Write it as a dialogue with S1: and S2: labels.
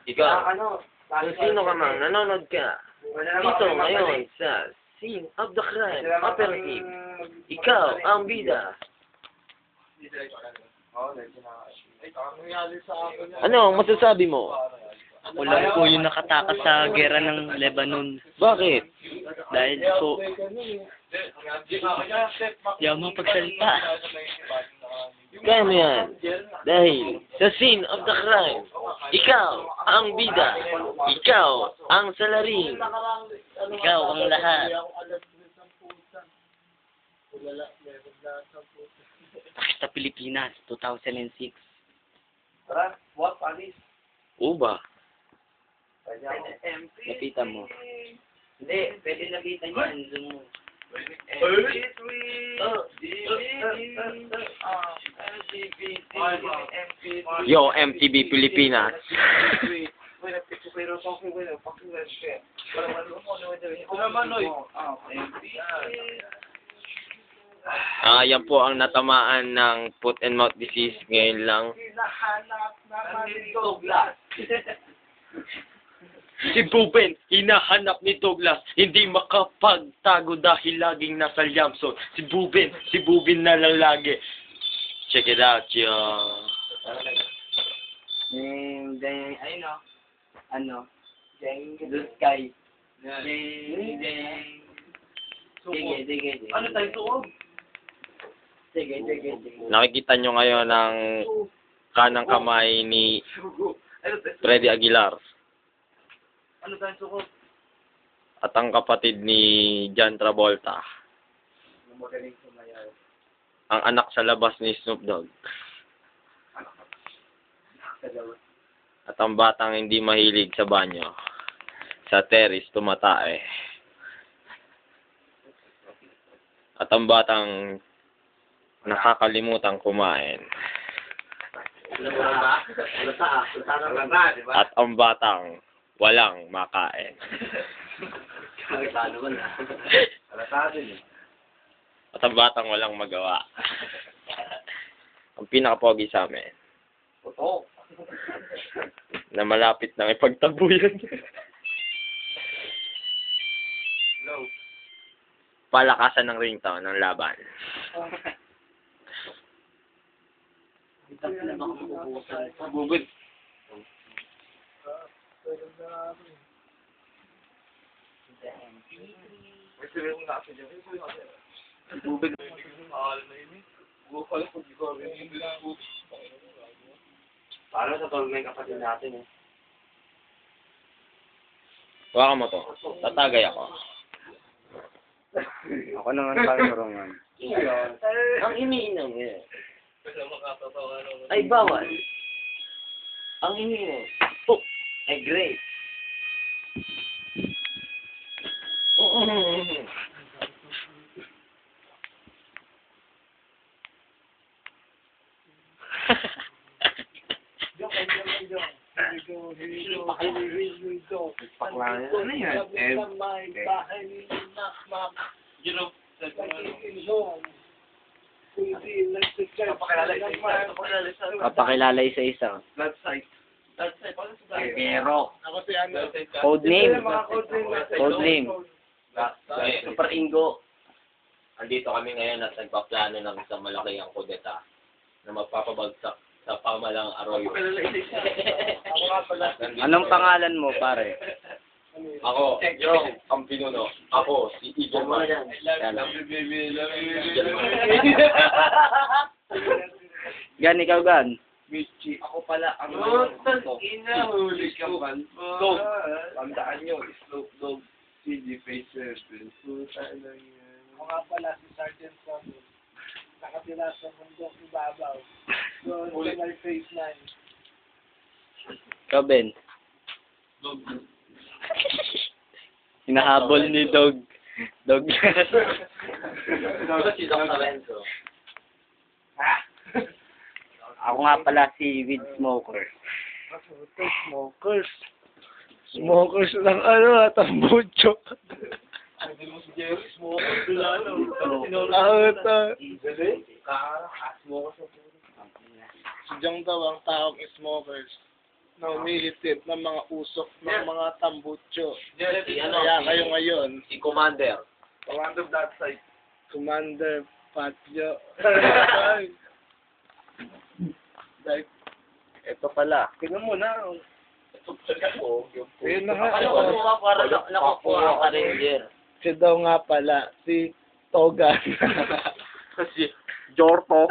S1: Ikaw, kung sino ka mang nanonood ka dito ngayon sa Scene of the Crime Operative, ikaw ang bida. Ano ang masasabi mo?
S2: Ako lang po yung nakatakas sa gera ng Lebanon.
S1: Bakit?
S2: Dahil po, di ako mapagsalita.
S1: Kaya mo yan. Dahil sa scene of the crime, ikaw ang bida. Ikaw ang salarin.
S2: Ikaw ang lahat. Sa Pilipinas, 2006.
S1: Uba.
S2: Lapitan mo. Hindi, pwede lapitan yan. Zoom mo.
S1: Yo, MTV Pilipinas. Yan po ang natamaan ng foot and mouth disease ngayon lang. Si Buben, hinahanap ni Douglas, hindi makapagtago dahil laging nasa Liamson. Si Buben na lang lagi. Check it out, yo.
S2: Ayun o. Ano? Blue sky. Sige. Ano tayo tuog? Sige.
S1: Nakikita nyo ngayon ang kanang kamay ni Freddy Aguilar.
S2: Ano tayo tuog?
S1: At ang kapatid ni John Travolta. Ang anak sa labas ni Snoop Dogg. At ang batang hindi mahilig sa banyo. Sa terrace tumatae. At ang batang nakakalimutan kumain. At ang batang walang makain. At ang batang walang magawa. Ang pinaka-pogi sa amin. Na malapit nang ipagtabuyan. Palakasan ng ringtone ng laban. Bubod.
S2: Para sa tulog ng kapatid natin eh.
S1: Hawakan mo to. Tatagay ako.
S2: Ako naman parurongan.
S1: Ang iniinom eh. Ay bawal. Ang iniinom. Oh, ay great.
S2: Papakilala isa-isa. Pero code name.
S1: Super Ingo. Andito kami ngayon at nagpaplano ng isang malaki ang kudeta na magpapabagsak sa pamalang Arroyo.
S2: Anong pangalan mo, pare?
S1: Ako, yung ang pinuno. Ako, si Eagle Man.
S2: Gan, ikaw gan.
S1: Michi, ako pala ang
S3: huli ka man. Dog. Tandaan nyo, Snoop Dogg, CD Facer. Puta na yan.
S4: Ako nga pala si Sergeant Samuel. Nakatira sa mundok ibabaw. Doon sa may phase 9.
S2: Ikaw, Ben. Hinahabol ni Dog.
S1: Si Doc Lorenzo.
S2: Ako nga pala si Weed Smoker.
S4: Smokers lang ano at ang butcho. Si Jong daw ang tawag smokers. na humihitid ng mga usok ng mga tambutso.
S2: Si
S4: Kaya kayo ngayon,
S2: si Commander.
S3: Command of that side.
S4: Commander Patio. Like,
S3: Ito pala.
S4: tingnan mo na.
S2: Oo.
S4: Ayun na nga.
S2: Akala ko nga para nakakuha ka Ranger.
S4: Siya daw nga pala, si Togan.
S3: Kasi, Jorto.